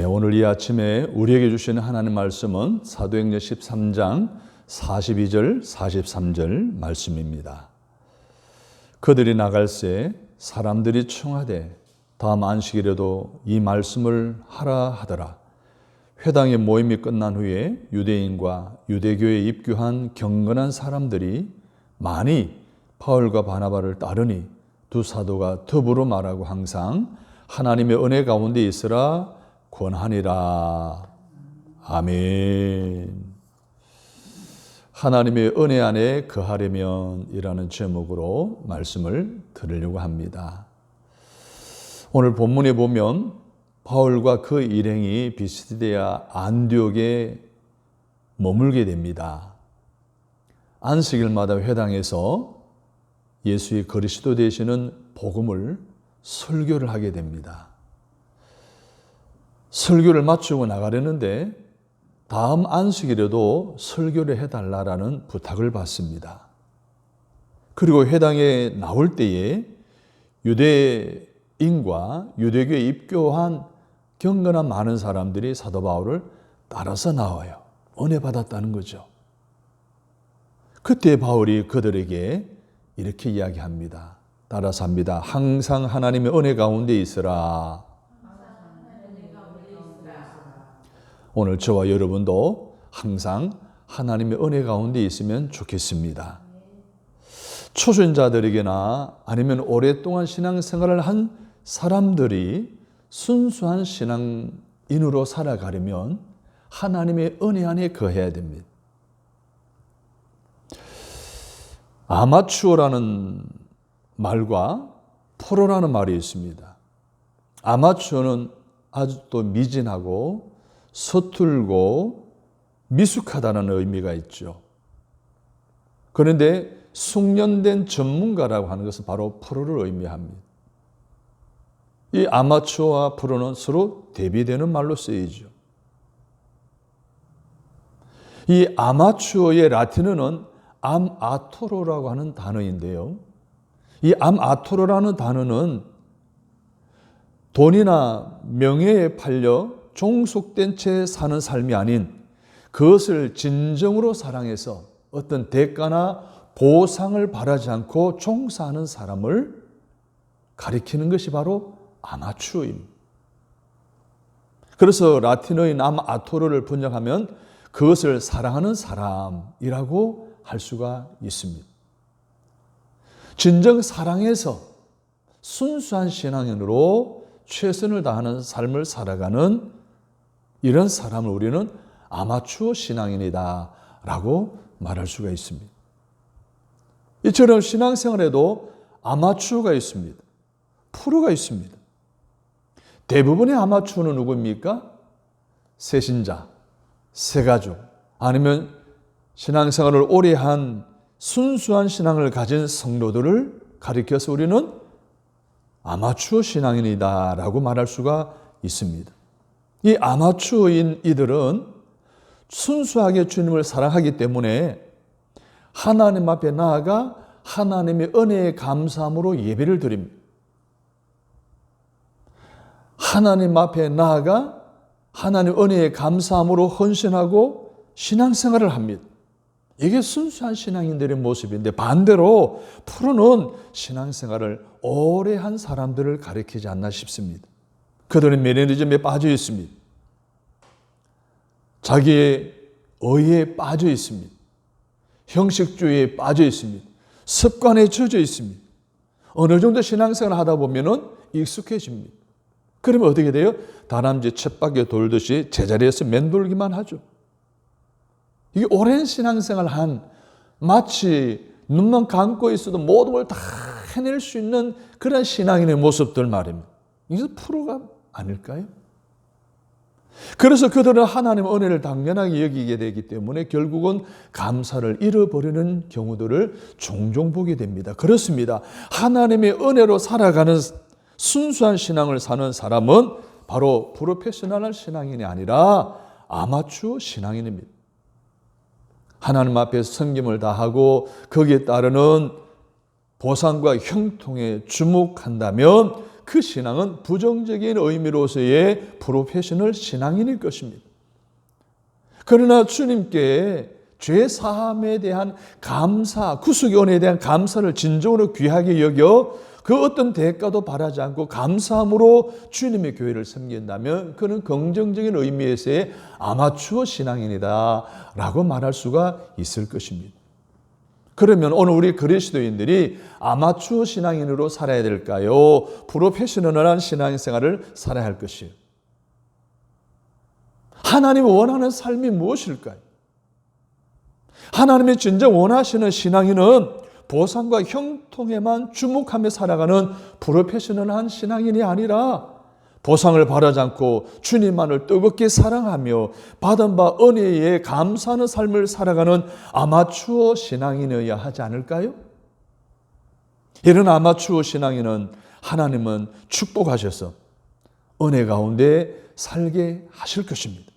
오늘 이 아침에 우리에게 주시는 하나님 말씀은 사도행전 13장 42절 43절 말씀입니다. 그들이 나갈새 사람들이 청하되 다음 안식일에도 이 말씀을 하라 하더라. 회당의 모임이 끝난 후에 유대인과 유대교에 입교한 경건한 사람들이 많이 바울과 바나바를 따르니 두 사도가 더불어 말하고 항상 하나님의 은혜 가운데 있으라 권하니라. 아멘. 하나님의 은혜 안에 거하려면 이라는 제목으로 말씀을 들으려고 합니다. 오늘 본문에 보면 바울과 그 일행이 비시디아 안디옥에 머물게 됩니다. 안식일마다 회당에서 예수의 그리스도 되시는 복음을 설교를 하게 됩니다. 설교를 마치고 나가려는데 다음 안식일에도 설교를 해달라는 부탁을 받습니다. 그리고 회당에 나올 때에 유대인과 유대교에 입교한 경건한 많은 사람들이 사도 바울을 따라서 나와요. 은혜 받았다는 거죠. 그때 바울이 그들에게 이렇게 이야기합니다. 따라서 합니다. 항상 하나님의 은혜 가운데 있으라. 오늘 저와 여러분도 항상 하나님의 은혜 가운데 있으면 좋겠습니다. 초신자들에게나 아니면 오랫동안 신앙생활을 한 사람들이 순수한 신앙인으로 살아가려면 하나님의 은혜 안에 거해야 됩니다. 아마추어라는 말과 프로라는 말이 있습니다. 아마추어는 아주 또 미진하고 서툴고 미숙하다는 의미가 있죠. 그런데 숙련된 전문가라고 하는 것은 바로 프로를 의미합니다. 이 아마추어와 프로는 서로 대비되는 말로 쓰이죠. 이 아마추어의 라틴어는 암아토로라고 하는 단어인데요. 이 암아토로라는 단어는 돈이나 명예에 팔려 종속된 채 사는 삶이 아닌 그것을 진정으로 사랑해서 어떤 대가나 보상을 바라지 않고 종사하는 사람을 가리키는 것이 바로 아마추어입니다. 그래서 라틴어인 암아토로를 번역하면 그것을 사랑하는 사람이라고 할 수가 있습니다. 진정 사랑해서 순수한 신앙인으로 최선을 다하는 삶을 살아가는 이런 사람을 우리는 아마추어 신앙인이다 라고 말할 수가 있습니다. 이처럼 신앙생활에도 아마추어가 있습니다. 프로가 있습니다. 대부분의 아마추어는 누구입니까? 새신자, 새가족, 아니면 신앙생활을 오래 한 순수한 신앙을 가진 성도들을 가리켜서 우리는 아마추어 신앙인이다 라고 말할 수가 있습니다. 이 아마추어인 이들은 순수하게 주님을 사랑하기 때문에 하나님 앞에 나아가 하나님의 은혜에 감사함으로 예배를 드립니다. 하나님 앞에 나아가 하나님 은혜에 감사함으로 헌신하고 신앙생활을 합니다. 이게 순수한 신앙인들의 모습인데 반대로 프로는 신앙생활을 오래 한 사람들을 가리키지 않나 싶습니다. 그들은 매너리즘에 빠져 있습니다. 자기의 의에 빠져 있습니다. 형식주의에 빠져 있습니다. 습관에 젖어 있습니다. 어느 정도 신앙생활을 하다 보면은 익숙해집니다. 그러면 어떻게 돼요? 다람쥐 쳇바퀴 돌듯이 제자리에서 맴돌기만 하죠. 이게 오랜 신앙생활을 한 마치 눈만 감고 있어도 모든 걸 다 해낼 수 있는 그런 신앙인의 모습들 말입니다. 이게 프로가 아닐까요? 그래서 그들은 하나님의 은혜를 당연하게 여기게 되기 때문에 결국은 감사를 잃어버리는 경우들을 종종 보게 됩니다. 그렇습니다. 하나님의 은혜로 살아가는 순수한 신앙을 사는 사람은 바로 프로페셔널한 신앙인이 아니라 아마추어 신앙인입니다. 하나님 앞에서 섬김을 다하고 거기에 따르는 보상과 형통에 주목한다면 그 신앙은 부정적인 의미로서의 프로페셔널 신앙인일 것입니다. 그러나 주님께 죄 사함에 대한 감사, 구속의 은혜에 대한 감사를 진정으로 귀하게 여겨 그 어떤 대가도 바라지 않고 감사함으로 주님의 교회를 섬긴다면 그는 긍정적인 의미에서의 아마추어 신앙인이다 라고 말할 수가 있을 것입니다. 그러면 오늘 우리 그리스도인들이 아마추어 신앙인으로 살아야 될까요? 프로페셔널한 신앙생활을 살아야 할 것이에요. 하나님이 원하는 삶이 무엇일까요? 하나님이 진정 원하시는 신앙인은 보상과 형통에만 주목하며 살아가는 프로페셔널한 신앙인이 아니라 보상을 바라지 않고 주님만을 뜨겁게 사랑하며 받은 바 은혜에 감사하는 삶을 살아가는 아마추어 신앙인이어야 하지 않을까요? 이런 아마추어 신앙인은 하나님은 축복하셔서 은혜 가운데 살게 하실 것입니다.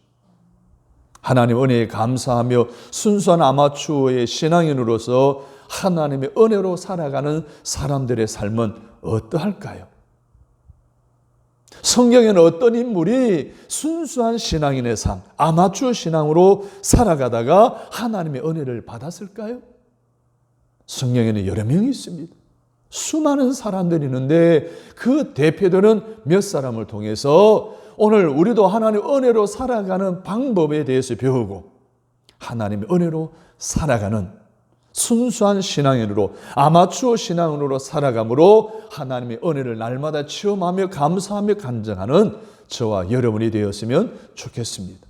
하나님 은혜에 감사하며 순수한 아마추어의 신앙인으로서 하나님의 은혜로 살아가는 사람들의 삶은 어떠할까요? 성경에는 어떤 인물이 순수한 신앙인의 삶, 아마추어 신앙으로 살아가다가 하나님의 은혜를 받았을까요? 성경에는 여러 명이 있습니다. 수많은 사람들이 있는데 그 대표들은 몇 사람을 통해서 오늘 우리도 하나님의 은혜로 살아가는 방법에 대해서 배우고 하나님의 은혜로 살아가는 순수한 신앙인으로 아마추어 신앙으로 살아감으로 하나님의 은혜를 날마다 체험하며 감사하며 간증하는 저와 여러분이 되었으면 좋겠습니다.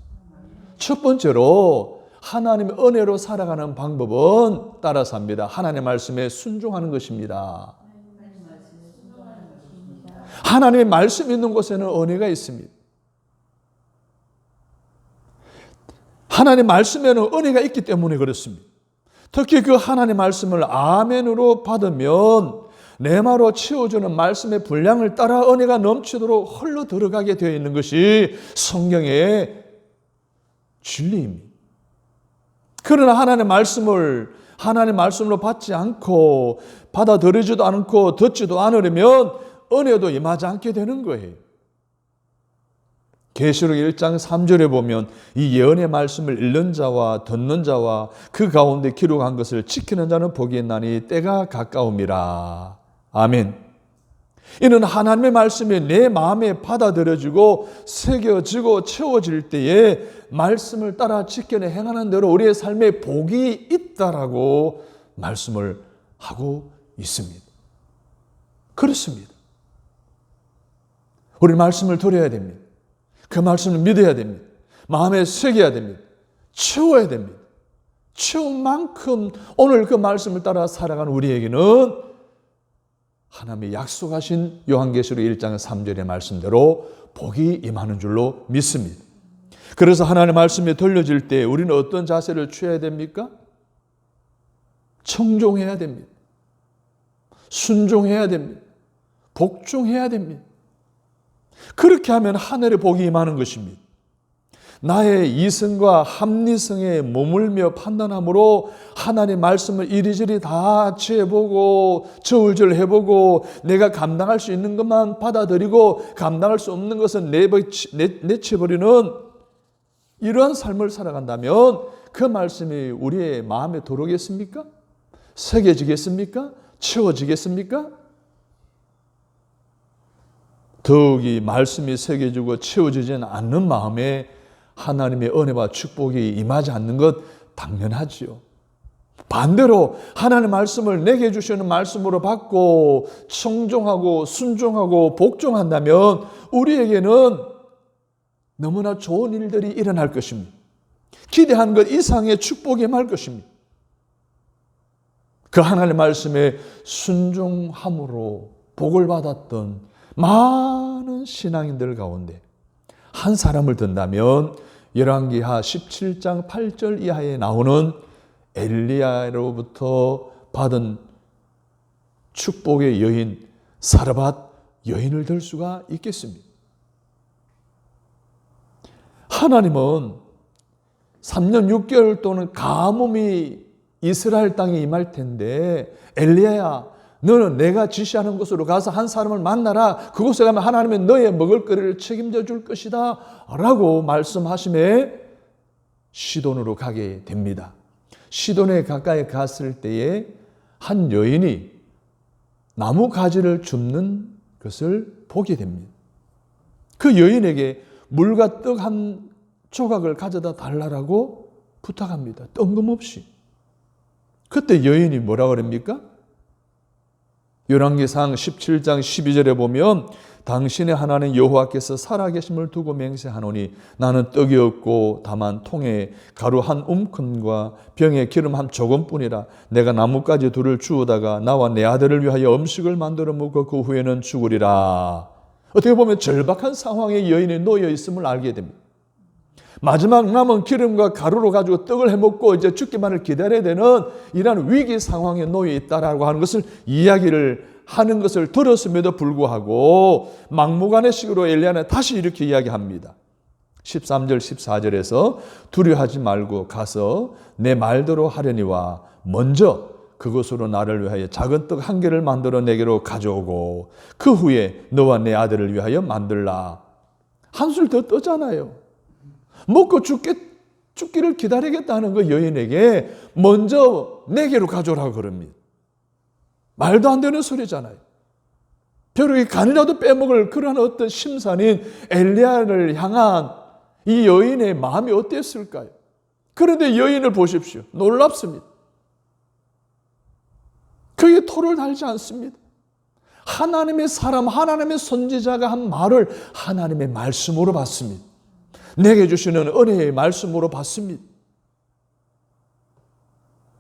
첫 번째로 하나님의 은혜로 살아가는 방법은 따라서 합니다. 하나님의 말씀에 순종하는 것입니다. 하나님의 말씀 있는 곳에는 은혜가 있습니다. 하나님의 말씀에는 은혜가 있기 때문에 그렇습니다. 특히 그 하나님의 말씀을 아멘으로 받으면 내 마로 채워주는 말씀의 분량을 따라 은혜가 넘치도록 흘러 들어가게 되어 있는 것이 성경의 진리입니다. 그러나 하나님의 말씀으로 받지 않고 받아들이지도 않고 듣지도 않으려면 은혜도 임하지 않게 되는 거예요. 계시록 1장 3절에 보면 이 예언의 말씀을 읽는 자와 듣는 자와 그 가운데 기록한 것을 지키는 자는 복이 있나니 때가 가까움이라. 아멘. 이는 하나님의 말씀이 내 마음에 받아들여지고 새겨지고 채워질 때에 말씀을 따라 지켜내 행하는 대로 우리의 삶에 복이 있다라고 말씀을 하고 있습니다. 그렇습니다. 우리 말씀을 들어야 됩니다. 그 말씀을 믿어야 됩니다. 마음에 새겨야 됩니다. 채워야 됩니다. 채운 만큼 오늘 그 말씀을 따라 살아가는 우리에게는 하나님의 약속하신 요한계시록 1장 3절의 말씀대로 복이 임하는 줄로 믿습니다. 그래서 하나님의 말씀이 들려질 때 우리는 어떤 자세를 취해야 됩니까? 청종해야 됩니다. 순종해야 됩니다. 복종해야 됩니다. 그렇게 하면 하늘의 복이 임하는 것입니다. 나의 이성과 합리성에 머물며 판단함으로 하나님의 말씀을 이리저리 다 재보고 저울질 해보고 내가 감당할 수 있는 것만 받아들이고 감당할 수 없는 것은 내쳐버리는 이러한 삶을 살아간다면 그 말씀이 우리의 마음에 들어오겠습니까? 새겨지겠습니까? 채워지겠습니까? 더욱이 말씀이 새겨지고 채워지지 않는 마음에 하나님의 은혜와 축복이 임하지 않는 것 당연하지요. 반대로 하나님의 말씀을 내게 주시는 말씀으로 받고 청종하고 순종하고 복종한다면 우리에게는 너무나 좋은 일들이 일어날 것입니다. 기대한 것 이상의 축복이 임할 것입니다. 그 하나님의 말씀에 순종함으로 복을 받았던 많은 신앙인들 가운데 한 사람을 든다면 열왕기하 17장 8절 이하에 나오는 엘리야로부터 받은 축복의 여인 사르밧 여인을 들 수가 있겠습니다. 하나님은 3년 6개월 동안 가뭄이 이스라엘 땅에 임할 텐데 엘리야야 너는 내가 지시하는 곳으로 가서 한 사람을 만나라. 그곳에 가면 하나님은 너의 먹을 거리를 책임져 줄 것이다 라고 말씀하심에 시돈으로 가게 됩니다. 시돈에 가까이 갔을 때에 한 여인이 나무 가지를 줍는 것을 보게 됩니다. 그 여인에게 물과 떡 한 조각을 가져다 달라고 부탁합니다. 뜬금없이. 그때 여인이 뭐라고 그럽니까? 열왕기상 17장 12절에 보면 당신의 하나님 여호와께서 살아계심을 두고 맹세하노니 나는 떡이 없고 다만 통에 가루 한 움큼과 병에 기름 한 조금뿐이라. 내가 나뭇가지 둘을 주우다가 나와 내 아들을 위하여 음식을 만들어 먹고 그 후에는 죽으리라. 어떻게 보면 절박한 상황에 여인이 놓여 있음을 알게 됩니다. 마지막 남은 기름과 가루로 가지고 떡을 해먹고 이제 죽기만을 기다려야 되는 이러한 위기 상황에 놓여 있다라고 하는 것을 이야기를 하는 것을 들었음에도 불구하고 막무가내식으로 엘리야는 다시 이렇게 이야기합니다. 13절 14절에서 두려워하지 말고 가서 내 말대로 하려니와 먼저 그것으로 나를 위하여 작은 떡 한 개를 만들어 내게로 가져오고 그 후에 너와 내 아들을 위하여 만들라. 한술 더 떠잖아요. 먹고 죽기를 기다리겠다는 그 여인에게 먼저 내게로 가져오라고 그럽니다. 말도 안 되는 소리잖아요. 벼룩이 간이라도 빼먹을 그런 어떤 심산인 엘리야를 향한 이 여인의 마음이 어땠을까요? 그런데 여인을 보십시오. 놀랍습니다. 그게 토를 달지 않습니다. 하나님의 사람, 하나님의 선지자가 한 말을 하나님의 말씀으로 받습니다. 내게 주시는 은혜의 말씀으로 받습니다.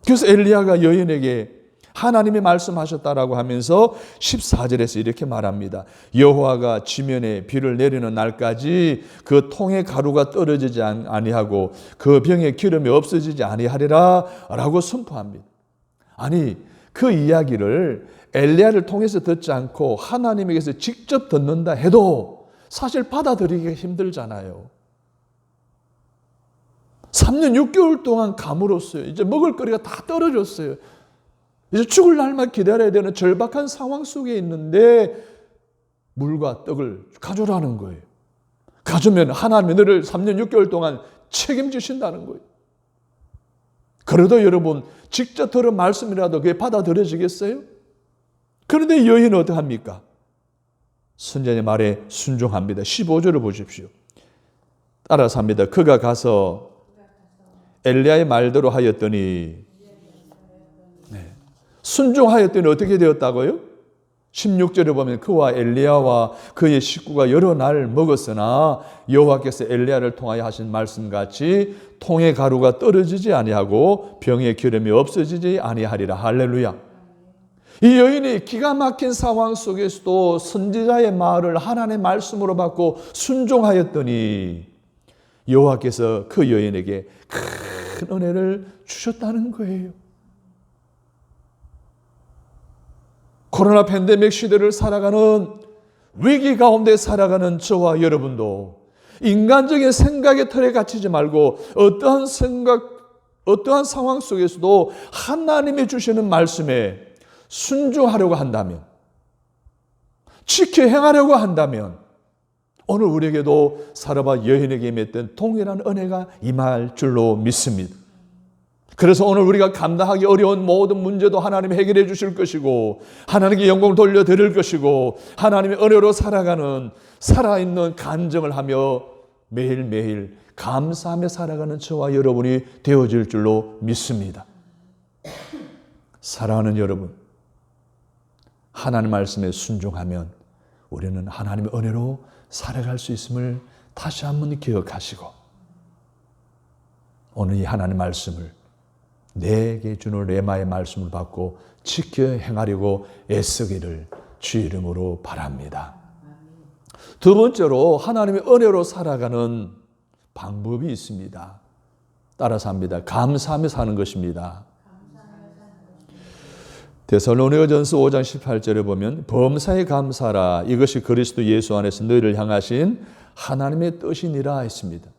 그래서 엘리야가 여인에게 하나님이 말씀하셨다라고 하면서 14절에서 이렇게 말합니다. 여호와가 지면에 비를 내리는 날까지 그 통의 가루가 떨어지지 아니하고 그 병의 기름이 없어지지 아니하리라 라고 선포합니다. 아니 그 이야기를 엘리야를 통해서 듣지 않고 하나님에게서 직접 듣는다 해도 사실 받아들이기가 힘들잖아요. 3년 6개월 동안 감으로써요. 이제 먹을 거리가 다 떨어졌어요. 이제 죽을 날만 기다려야 되는 절박한 상황 속에 있는데 물과 떡을 가져라는 거예요. 가져면 하나님이 너를 3년 6개월 동안 책임지신다는 거예요. 그래도 여러분 직접 들은 말씀이라도 그게 받아들여지겠어요? 그런데 여인은 어떡합니까? 선지자의 말에 순종합니다. 15절을 보십시오. 따라서 합니다. 그가 가서 엘리야의 말대로 하였더니 순종하였더니 어떻게 되었다고요? 16절에 보면 그와 엘리야와 그의 식구가 여러 날 먹었으나 여호와께서 엘리야를 통하여 하신 말씀같이 통의 가루가 떨어지지 아니하고 병의 기름이 없어지지 아니하리라. 할렐루야. 이 여인이 기가 막힌 상황 속에서도 선지자의 말을 하나님의 말씀으로 받고 순종하였더니 여호와께서 그 여인에게 큰 은혜를 주셨다는 거예요. 코로나 팬데믹 시대를 살아가는 위기 가운데 살아가는 저와 여러분도 인간적인 생각의 틀에 갇히지 말고 어떠한 생각, 어떠한 상황 속에서도 하나님이 주시는 말씀에 순종하려고 한다면, 지켜 행하려고 한다면 오늘 우리에게도 사라밧 여인에게 임했던 동일한 은혜가 임할 줄로 믿습니다. 그래서 오늘 우리가 감당하기 어려운 모든 문제도 하나님이 해결해 주실 것이고 하나님께 영광을 돌려드릴 것이고 하나님의 은혜로 살아가는 살아있는 간증을 하며 매일매일 감사하며 살아가는 저와 여러분이 되어질 줄로 믿습니다. 사랑하는 여러분, 하나님 말씀에 순종하면 우리는 하나님의 은혜로 살아갈 수 있음을 다시 한번 기억하시고 오늘 이 하나님 말씀을 내게 주는 레마의 말씀을 받고 지켜 행하려고 애쓰기를 주 이름으로 바랍니다. 두 번째로 하나님의 은혜로 살아가는 방법이 있습니다. 따라서 합니다. 감사하며 사는 것입니다. 데살로니가전서 5장 18절에 보면 범사에 감사하라. 이것이 그리스도 예수 안에서 너희를 향하신 하나님의 뜻이니라 했습니다.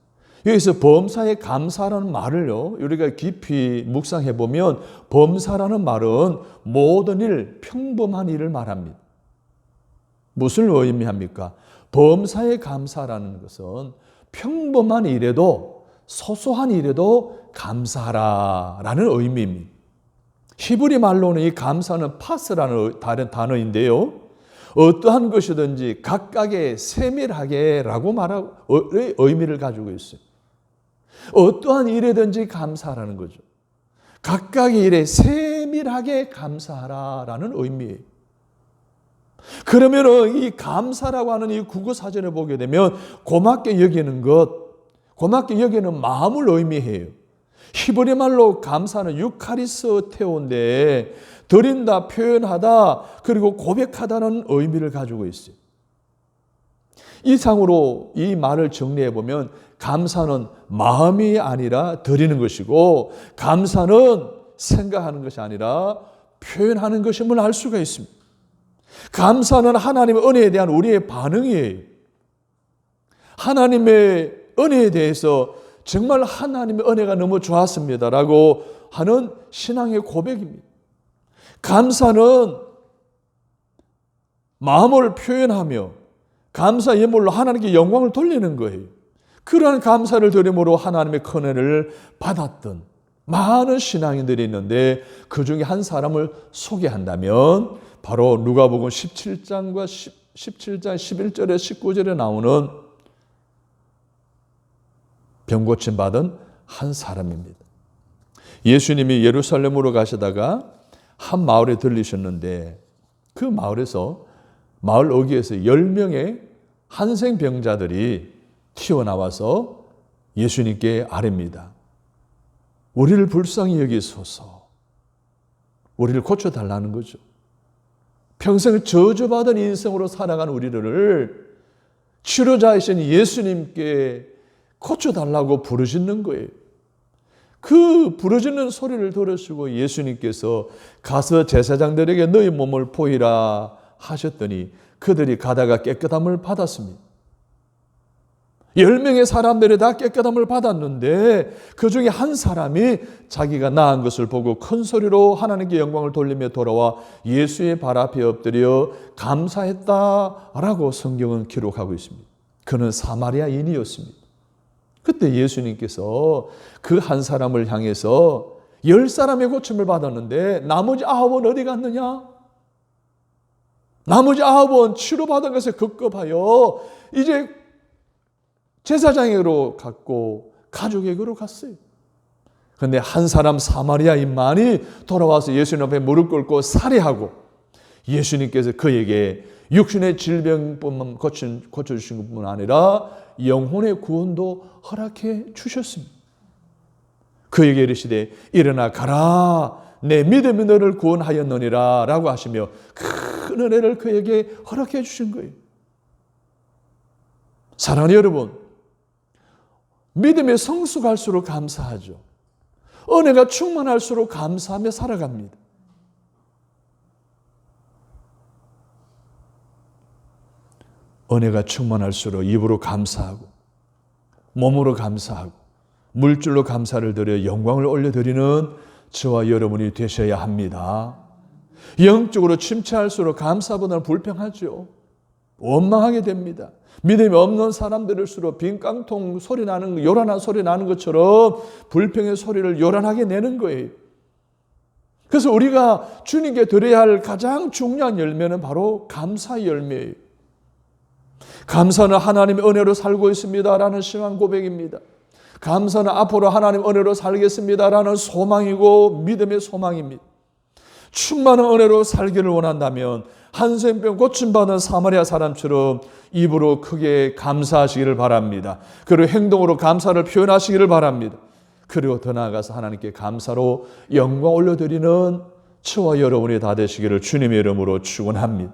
여기서 범사에 감사라는 말을요, 우리가 깊이 묵상해 보면 범사라는 말은 모든 일, 평범한 일을 말합니다. 무슨 의미합니까? 범사에 감사라는 것은 평범한 일에도, 소소한 일에도 감사하라라는 의미입니다. 히브리 말로는 이 감사는 파스라는 다른 단어인데요, 어떠한 것이든지 각각의 세밀하게라고 말하고 의미를 가지고 있어요. 어떠한 일에든지 감사하라는 거죠. 각각의 일에 세밀하게 감사하라라는 의미예요. 그러면은 이 감사라고 하는 이 국어 사전을 보게 되면 고맙게 여기는 것, 고맙게 여기는 마음을 의미해요. 히브리 말로 감사는 유카리스 테오인데 드린다, 표현하다, 그리고 고백하다는 의미를 가지고 있어요. 이상으로 이 말을 정리해 보면 감사는 마음이 아니라 드리는 것이고, 감사는 생각하는 것이 아니라 표현하는 것임을 알 수가 있습니다. 감사는 하나님의 은혜에 대한 우리의 반응이에요. 하나님의 은혜에 대해서 정말 하나님의 은혜가 너무 좋았습니다라고 하는 신앙의 고백입니다. 감사는 마음을 표현하며 감사 예물로 하나님께 영광을 돌리는 거예요. 그러한 감사를 드림으로 하나님의 큰 은혜를 받았던 많은 신앙인들이 있는데 그 중에 한 사람을 소개한다면 바로 누가복음 17장 11절에 19절에 나오는 병 고침 받은 한 사람입니다. 예수님이 예루살렘으로 가시다가 한 마을에 들리셨는데 그 마을에서 마을 어귀에서 10명의 한생병자들이 튀어나와서 예수님께 아뢰입니다. 우리를 불쌍히 여기소서. 우리를 고쳐달라는 거죠. 평생 저주받은 인생으로 살아간 우리를 치료자이신 예수님께 고쳐달라고 부르짖는 거예요. 그 부르짖는 소리를 들으시고 예수님께서 가서 제사장들에게 너희 몸을 보이라 하셨더니 그들이 가다가 깨끗함을 받았습니다. 10명의 사람들이 다 깨끗함을 받았는데 그 중에 한 사람이 자기가 나은 것을 보고 큰 소리로 하나님께 영광을 돌리며 돌아와 예수의 발 앞에 엎드려 감사했다라고 성경은 기록하고 있습니다. 그는 사마리아인이었습니다. 그때 예수님께서 그 한 사람을 향해서 10사람의 고침을 받았는데 나머지 9은 어디 갔느냐? 나머지 9은 치료받은 것에 급급하여 이제 제사장에게로 갔고 가족에게로 갔어요. 그런데 한 사람 사마리아인만이 돌아와서 예수님 앞에 무릎 꿇고 살해하고 예수님께서 그에게 육신의 질병뿐만 고쳐주신 것뿐만 아니라 영혼의 구원도 허락해 주셨습니다. 그에게 이르시되 일어나 가라 내 믿음이 너를 구원하였느니라 라고 하시며 큰 은혜를 그에게 허락해 주신 거예요. 사랑하는 여러분, 믿음의 성숙할수록 감사하죠. 은혜가 충만할수록 감사하며 살아갑니다. 은혜가 충만할수록 입으로 감사하고 몸으로 감사하고 물질로 감사를 드려 영광을 올려드리는 저와 여러분이 되셔야 합니다. 영적으로 침체할수록 감사보다는 불평하죠. 원망하게 됩니다. 믿음이 없는 사람들일수록 빈 깡통 소리 나는, 요란한 소리 나는 것처럼 불평의 소리를 요란하게 내는 거예요. 그래서 우리가 주님께 드려야 할 가장 중요한 열매는 바로 감사의 열매예요. 감사는 하나님의 은혜로 살고 있습니다라는 신앙 고백입니다. 감사는 앞으로 하나님 은혜로 살겠습니다라는 소망이고 믿음의 소망입니다. 충만한 은혜로 살기를 원한다면 한센병 고침받은 사마리아 사람처럼 입으로 크게 감사하시기를 바랍니다. 그리고 행동으로 감사를 표현하시기를 바랍니다. 그리고 더 나아가서 하나님께 감사로 영광 올려드리는 저와 여러분이 다 되시기를 주님의 이름으로 축원합니다.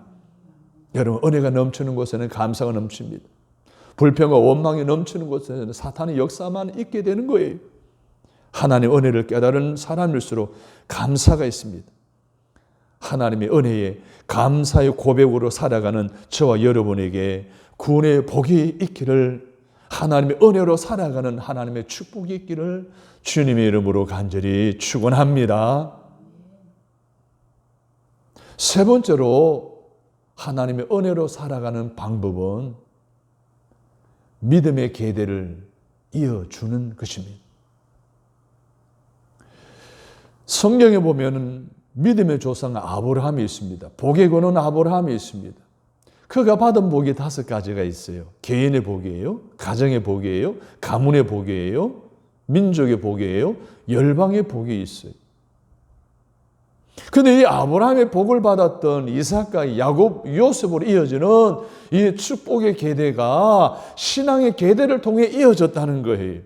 여러분, 은혜가 넘치는 곳에는 감사가 넘칩니다. 불평과 원망이 넘치는 곳에는 사탄의 역사만 있게 되는 거예요. 하나님의 은혜를 깨달은 사람일수록 감사가 있습니다. 하나님의 은혜에 감사의 고백으로 살아가는 저와 여러분에게 구원의 복이 있기를 하나님의 은혜로 살아가는 하나님의 축복이 있기를 주님의 이름으로 간절히 축원합니다. 세 번째로 하나님의 은혜로 살아가는 방법은 믿음의 계대를 이어주는 것입니다. 성경에 보면 믿음의 조상 아브라함이 있습니다. 복의 근원 아브라함이 있습니다. 그가 받은 복이 5가지가 있어요. 개인의 복이에요. 가정의 복이에요. 가문의 복이에요. 민족의 복이에요. 열방의 복이 있어요. 그런데 이 아브라함의 복을 받았던 이삭과 야곱, 요셉으로 이어지는 이 축복의 계대가 신앙의 계대를 통해 이어졌다는 거예요.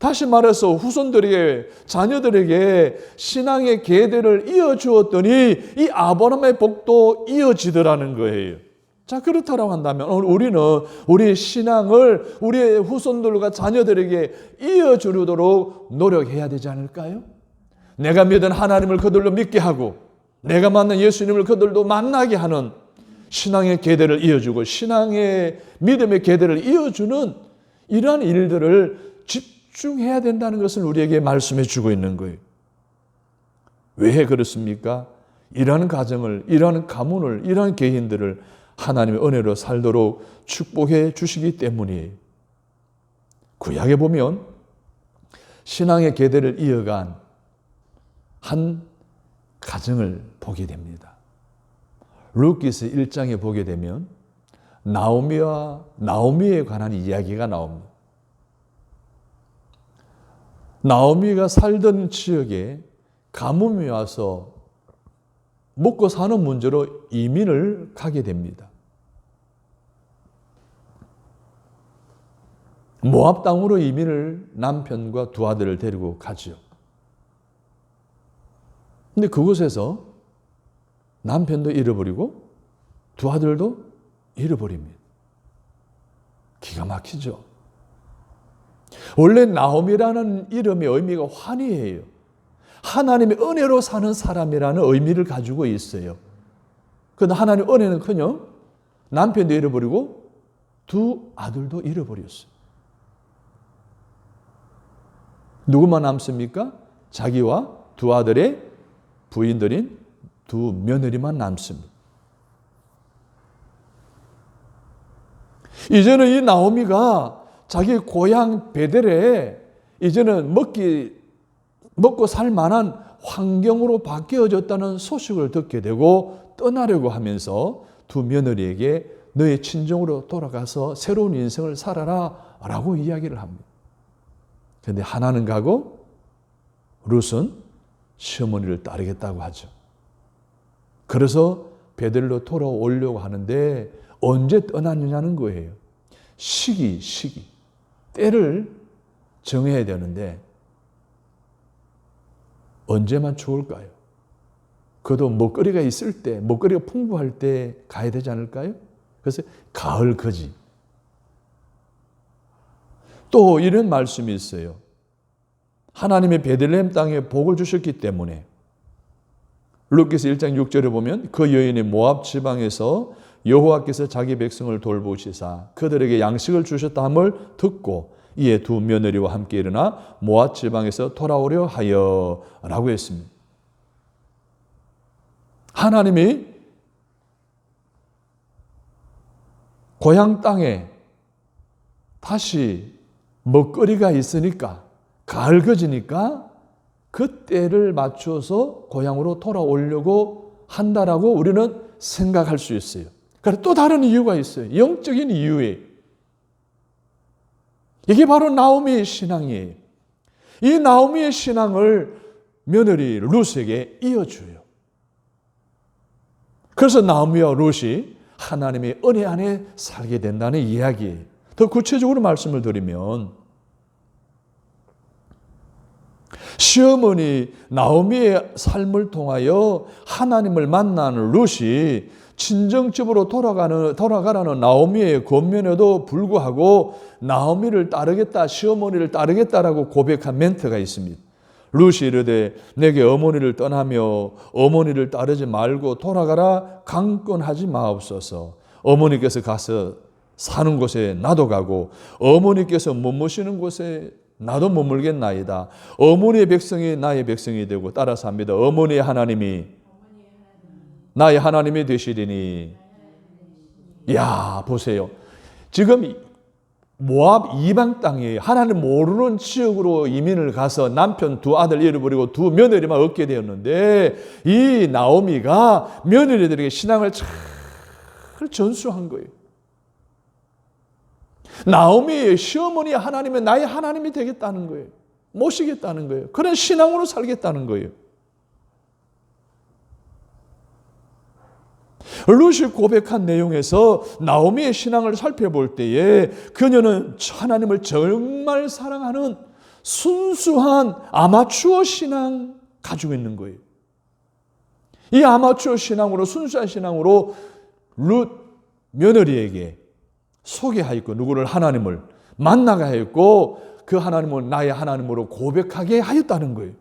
다시 말해서 후손들에게, 자녀들에게 신앙의 계대를 이어주었더니 이 아브라함의 복도 이어지더라는 거예요. 자, 그렇다고 한다면 우리는 우리의 신앙을 우리의 후손들과 자녀들에게 이어주도록 노력해야 되지 않을까요? 내가 믿은 하나님을 그들로 믿게 하고 내가 만난 예수님을 그들도 만나게 하는 신앙의 계대를 이어주고 신앙의 믿음의 계대를 이어주는 이러한 일들을 집중해야 된다는 것을 우리에게 말씀해 주고 있는 거예요. 왜 그렇습니까? 이러한 가정을, 이러한 가문을, 이러한 개인들을 하나님의 은혜로 살도록 축복해 주시기 때문이에요. 구약에 보면 신앙의 계대를 이어간 한 가정을 보게 됩니다. 룻기서 1장에 보게 되면 나오미에 관한 이야기가 나옵니다. 나오미가 살던 지역에 가뭄이 와서 먹고 사는 문제로 이민을 가게 됩니다. 모압 땅으로 이민을 남편과 두 아들을 데리고 가죠. 근데 그곳에서 남편도 잃어버리고 두 아들도 잃어버립니다. 기가 막히죠. 원래 나오미라는 이름의 의미가 환희예요. 하나님의 은혜로 사는 사람이라는 의미를 가지고 있어요. 그런데 하나님의 은혜는커녕 남편도 잃어버리고 두 아들도 잃어버렸어요. 누구만 남습니까? 자기와 두 아들의 부인들인 두 며느리만 남습니다. 이제는 이 나오미가 자기 고향 베델에 이제는 먹고 살 만한 환경으로 바뀌어졌다는 소식을 듣게 되고 떠나려고 하면서 두 며느리에게 너의 친정으로 돌아가서 새로운 인생을 살아라 라고 이야기를 합니다. 그런데 하나는 가고 룻은 시어머니를 따르겠다고 하죠. 그래서 베델로 돌아오려고 하는데 언제 떠나느냐는 거예요. 시기, 때를 정해야 되는데 언제만 좋을까요? 그것도 먹거리가 있을 때, 먹거리가 풍부할 때 가야 되지 않을까요? 그래서 가을 거지. 또 이런 말씀이 있어요. 하나님의 베들레헴 땅에 복을 주셨기 때문에 룻기서 1장 6절에 보면 그 여인이 모압 지방에서 여호와께서 자기 백성을 돌보시사 그들에게 양식을 주셨다 함을 듣고 이에 두 며느리와 함께 일어나 모압 지방에서 돌아오려 하여 라고 했습니다. 하나님이 고향 땅에 다시 먹거리가 있으니까 가을 거지니까 그 때를 맞춰서 고향으로 돌아오려고 한다라고 우리는 생각할 수 있어요. 그런데 또 다른 이유가 있어요. 영적인 이유에 이게 바로 나오미의 신앙이에요. 이 나오미의 신앙을 며느리 룻에게 이어줘요. 그래서 나오미와 룻이 하나님의 은혜 안에 살게 된다는 이야기예요. 더 구체적으로 말씀을 드리면 시어머니 나오미의 삶을 통하여 하나님을 만나는 룻이 친정집으로 돌아가라는 나오미의 권면에도 불구하고 나오미를 따르겠다, 시어머니를 따르겠다라고 고백한 멘트가 있습니다. 룻이 이르되 내게 어머니를 떠나며 어머니를 따르지 말고 돌아가라 강권하지 마옵소서. 어머니께서 가서 사는 곳에 나도 가고 어머니께서 머무시는 곳에 나도 머물겠나이다. 어머니의 백성이 나의 백성이 되고 따라서 합니다. 어머니의 하나님이 나의 하나님이 되시리니. 야, 보세요. 지금 모압 이방 땅에 하나님 모르는 지역으로 이민을 가서 남편 두 아들 잃어버리고 두 며느리만 얻게 되었는데 이 나오미가 며느리들에게 신앙을 잘 전수한 거예요. 나오미의 시어머니 하나님은 나의 하나님이 되겠다는 거예요. 모시겠다는 거예요. 그런 신앙으로 살겠다는 거예요. 룻이 고백한 내용에서 나오미의 신앙을 살펴볼 때에 그녀는 하나님을 정말 사랑하는 순수한 아마추어 신앙 가지고 있는 거예요. 이 아마추어 신앙으로 순수한 신앙으로 룻 며느리에게 소개하였고 누구를 하나님을 만나게 하였고 그 하나님을 나의 하나님으로 고백하게 하였다는 거예요.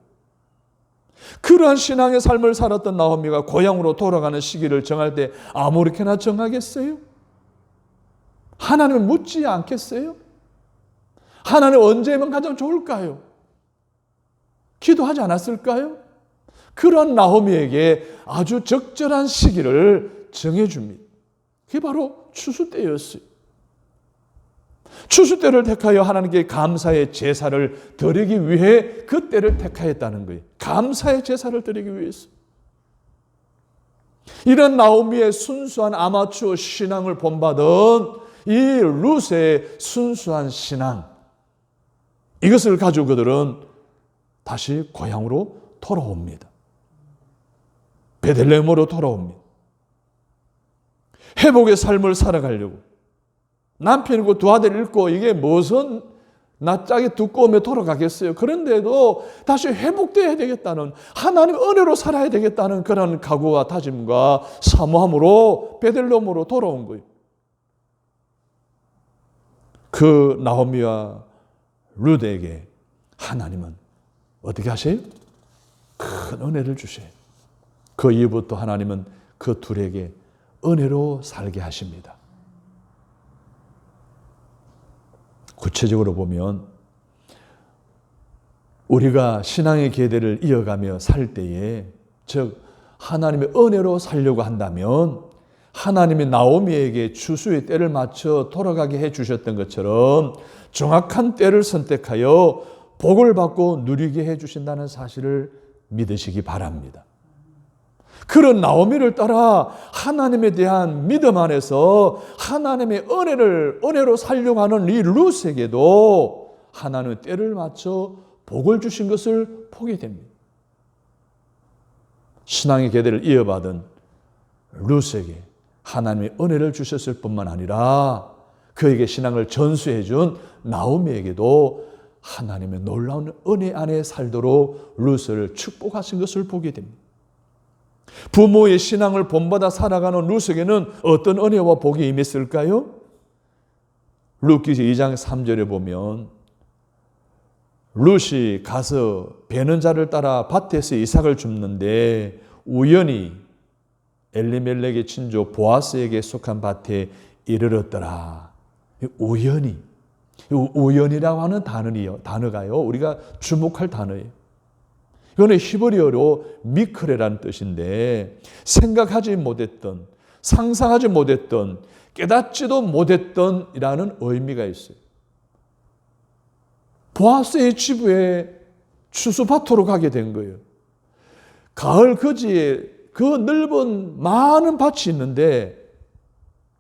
그러한 신앙의 삶을 살았던 나오미가 고향으로 돌아가는 시기를 정할 때 아무렇게나 정하겠어요? 하나님을 묻지 않겠어요? 하나님 언제면 가장 좋을까요? 기도하지 않았을까요? 그런 나오미에게 아주 적절한 시기를 정해줍니다. 그게 바로 추수 때였어요. 추수 때를 택하여 하나님께 감사의 제사를 드리기 위해 그 때를 택하였다는 거예요. 감사의 제사를 드리기 위해서. 이런 나오미의 순수한 아마추어 신앙을 본받은 이 룻의 순수한 신앙, 이것을 가지고 그들은 다시 고향으로 돌아옵니다. 베들레헴으로 돌아옵니다. 회복의 삶을 살아가려고 남편이고 두 아들 잃고 이게 무슨 낯짝이 두꺼우며 돌아가겠어요. 그런데도 다시 회복되어야 되겠다는, 하나님 은혜로 살아야 되겠다는 그런 각오와 다짐과 사모함으로 베들레헴으로 돌아온 거예요. 그 나오미와 룻에게 하나님은 어떻게 하세요? 큰 은혜를 주세요. 그 이후부터 하나님은 그 둘에게 은혜로 살게 하십니다. 구체적으로 보면 우리가 신앙의 계대를 이어가며 살 때에, 즉 하나님의 은혜로 살려고 한다면 하나님이 나오미에게 추수의 때를 맞춰 돌아가게 해주셨던 것처럼 정확한 때를 선택하여 복을 받고 누리게 해주신다는 사실을 믿으시기 바랍니다. 그런 나오미를 따라 하나님에 대한 믿음 안에서 하나님의 은혜로 살려고 하는 이 룻에게도 하나님의 때를 맞춰 복을 주신 것을 보게 됩니다. 신앙의 계대를 이어받은 룻에게 하나님의 은혜를 주셨을 뿐만 아니라 그에게 신앙을 전수해 준 나오미에게도 하나님의 놀라운 은혜 안에 살도록 룻을 축복하신 것을 보게 됩니다. 부모의 신앙을 본받아 살아가는 룻에게는 어떤 은혜와 복이 임했을까요? 룻기서 2장 3절에 보면 룻이 가서 베는 자를 따라 밭에서 이삭을 줍는데 우연히 엘리멜렉의 친조 보아스에게 속한 밭에 이르렀더라. 우연이라고 하는 단어가요, 우리가 주목할 단어예요. 이거는 히브리어로 미크레라는 뜻인데 생각하지 못했던, 상상하지 못했던, 깨닫지도 못했던 이라는 의미가 있어요. 보아스의 집에 추수밭으로 가게 된 거예요. 가을 거지에 그 넓은 많은 밭이 있는데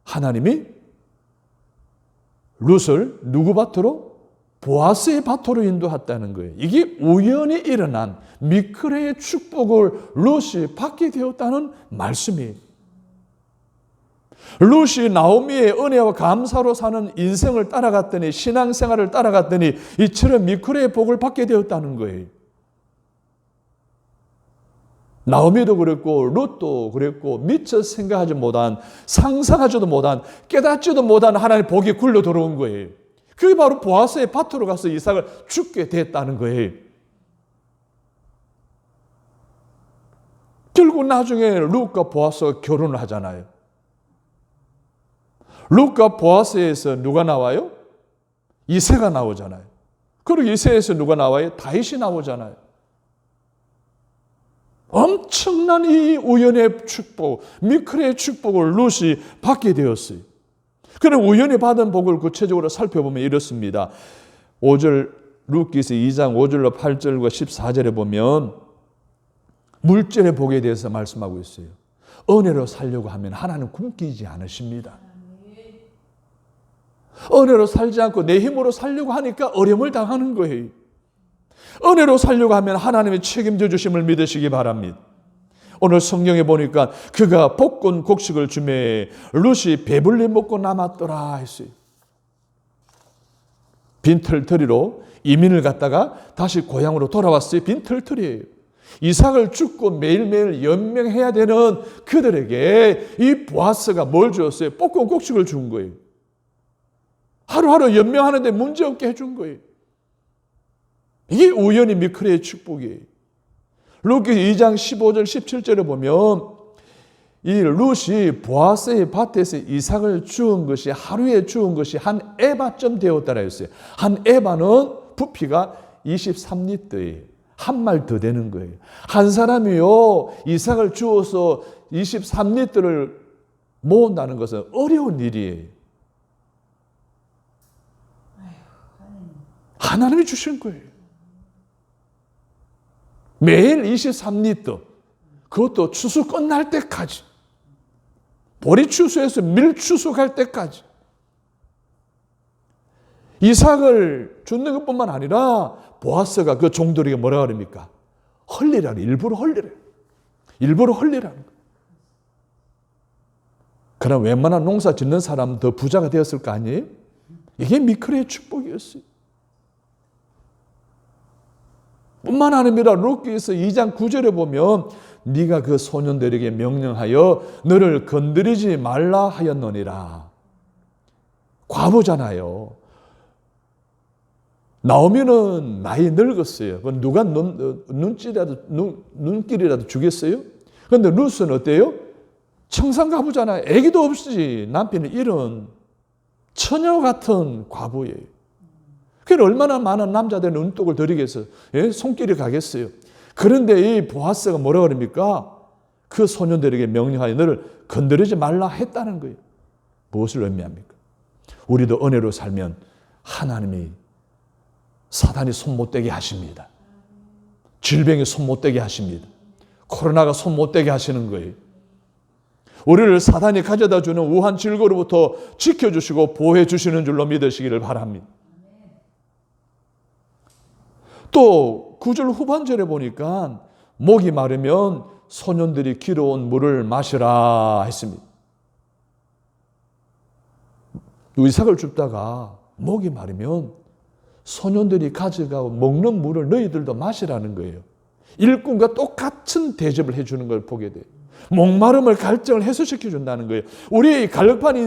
하나님이 룻을 누구 밭으로? 보아스의 밭으로 인도했다는 거예요. 이게 우연히 일어난 미크레의 축복을 룻이 받게 되었다는 말씀이에요. 룻이 나오미의 은혜와 감사로 사는 인생을 따라갔더니, 신앙생활을 따라갔더니 이처럼 미크레의 복을 받게 되었다는 거예요. 나오미도 그랬고 룻도 그랬고 미처 생각하지 못한, 상상하지도 못한, 깨닫지도 못한 하나님의 복이 굴러 들어온 거예요. 그게 바로 보아스의 밭으로 가서 이삭을 죽게 됐다는 거예요. 결국 나중에 룻과 보아스가 결혼을 하잖아요. 룻과 보아스에서 누가 나와요? 이새가 나오잖아요. 그리고 이새에서 누가 나와요? 다윗이 나오잖아요. 엄청난 이 우연의 축복, 미크레의 축복을 룻이 받게 되었어요. 그럼 우연히 받은 복을 구체적으로 살펴보면 이렇습니다. 5절 룻기서 2장 5절로 8절과 14절에 보면 물질의 복에 대해서 말씀하고 있어요. 은혜로 살려고 하면 하나님 굶기지 않으십니다. 은혜로 살지 않고 내 힘으로 살려고 하니까 어려움을 당하는 거예요. 은혜로 살려고 하면 하나님의 책임져 주심을 믿으시기 바랍니다. 오늘 성경에 보니까 그가 볶은 곡식을 주매 룻이 배불리 먹고 남았더라 했어요. 빈털터리로 이민을 갔다가 다시 고향으로 돌아왔어요. 빈털터리예요. 이삭을 죽고 매일매일 연명해야 되는 그들에게 이 보아스가 뭘 주었어요? 볶은 곡식을 준 거예요. 하루하루 연명하는데 문제없게 해준 거예요. 이게 우연히 미크레의 축복이에요. 룻기 2장 15절 17절에 보면 이 룻이 보아스의 밭에서 이삭을 주운 것이 하루에 주운 것이 한 에바쯤 되었다라 했어요. 한 에바는 부피가 23리터예요. 한 말 더 되는 거예요. 한 사람이요 이삭을 주어서 23리터를 모은다는 것은 어려운 일이에요. 하나님이 주신 거예요. 매일 23리터, 그것도 추수 끝날 때까지, 보리 추수에서 밀 추수할 때까지 이삭을 줍는 것뿐만 아니라 보아스가 그 종들에게 뭐라 그럽니까? 헐리라는, 일부러 헐리라. 일부러 헐리라는 거예요. 그럼 웬만한 농사 짓는 사람 더 부자가 되었을 거 아니에요? 이게 미크레의 축복이었어요. 뿐만 아니라 룻기서 2장 9절에 보면 네가 그 소년들에게 명령하여 너를 건드리지 말라 하였느니라. 과부잖아요. 나오면은 나이 늙었어요. 그건 누가 눈길이라도 주겠어요? 그런데 룻은 어때요? 청산가부잖아요. 애기도 없이 남편을 잃은 처녀 같은 과부예요. 그래 얼마나 많은 남자들의 눈독을 들이겠어요. 예? 손길이 가겠어요. 그런데 이 보아스가 뭐라 그럽니까? 그 소년들에게 명령하여 너를 건드리지 말라 했다는 거예요. 무엇을 의미합니까? 우리도 은혜로 살면 하나님이 사단이 손 못 대게 하십니다. 질병이 손 못 대게 하십니다. 코로나가 손 못 대게 하시는 거예요. 우리를 사단이 가져다 주는 우한 질고로부터 지켜주시고 보호해 주시는 줄로 믿으시기를 바랍니다. 또 9절 후반절에 보니까 목이 마르면 소년들이 길어온 물을 마시라 했습니다. 이삭을 줍다가 목이 마르면 소년들이 가져가고 먹는 물을 너희들도 마시라는 거예요. 일꾼과 똑같은 대접을 해주는 걸 보게 돼요. 목마름을 갈증을 해소시켜 준다는 거예요. 우리 갈급한